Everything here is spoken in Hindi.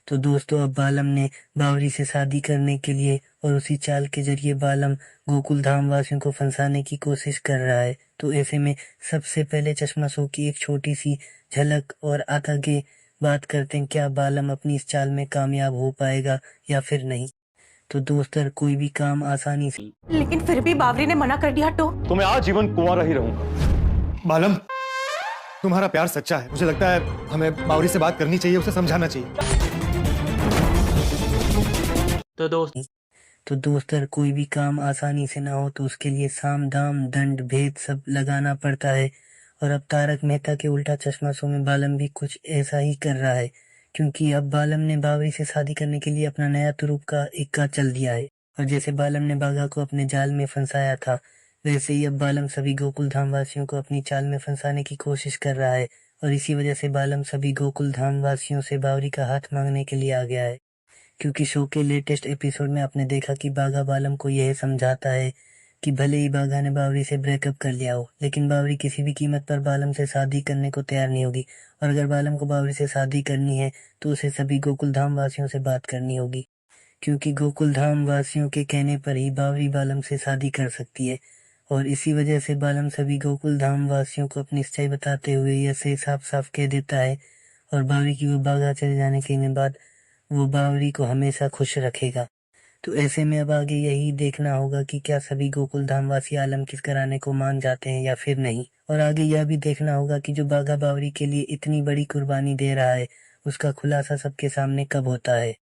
तो दोस्तों अब बालम ने बावरी से शादी करने के लिए और उसी चाल के जरिए बालम गोकुल धाम वासियों को फंसाने की कोशिश कर रहा है। तो ऐसे में सबसे पहले चश्मा शो की एक छोटी सी झलक और आगे बात करते हैं, क्या बालम अपनी इस चाल में कामयाब हो पाएगा या फिर नहीं। तो दोस्तों कोई भी काम आसानी से, लेकिन फिर भी बावरी ने मना कर दिया तो मैं आजीवन कुंवारा ही रहूंगा। बालम, तुम्हारा प्यार सच्चा है। मुझे लगता है हमें बावरी से बात करनी चाहिए, उसे समझाना चाहिए। तो दोस्तों कोई भी काम आसानी से ना हो तो उसके लिए साम दाम दंड भेद सब लगाना पड़ता है। और अब तारक मेहता के उल्टा चश्मा शो में बालम भी कुछ ऐसा ही कर रहा है, क्योंकि अब बालम ने बावरी से शादी करने के लिए अपना नया तुरुप का इक्का चल दिया है। और जैसे बालम ने बाघा को अपने जाल में फंसाया था, वैसे ही अब बालम सभी गोकुल धाम वासियों को अपनी चाल में फंसाने की कोशिश कर रहा है। और इसी वजह से बालम सभी गोकुल धाम वासियों से बावरी का हाथ मांगने के लिए आ गया है। क्योंकि शो के लेटेस्ट एपिसोड में आपने देखा कि बाघा बालम को यह समझाता है कि भले ही बाघा ने बावरी से ब्रेकअप कर लिया हो, लेकिन बावरी किसी भी कीमत पर बालम से शादी करने को तैयार नहीं होगी। और अगर बालम को बावरी से शादी करनी है तो उसे सभी गोकुल धाम वासियों से बात करनी होगी, क्योंकि गोकुल धाम वासियों के कहने पर ही बावरी बालम से शादी कर सकती है। और इसी वजह से बालम सभी गोकुल धाम वासियों को अपनी सच्चाई बताते हुए ऐसे साफ साफ कह देता है और बावरी की वो बाघा चले जाने के बाद वो बावरी को हमेशा खुश रखेगा। तो ऐसे में अब आगे यही देखना होगा कि क्या सभी गोकुल धाम वासी आलम किस घराने को मान जाते हैं या फिर नहीं। और आगे यह भी देखना होगा कि जो बाघा बावरी के लिए इतनी बड़ी कुर्बानी दे रहा है, उसका खुलासा सबके सामने कब होता है।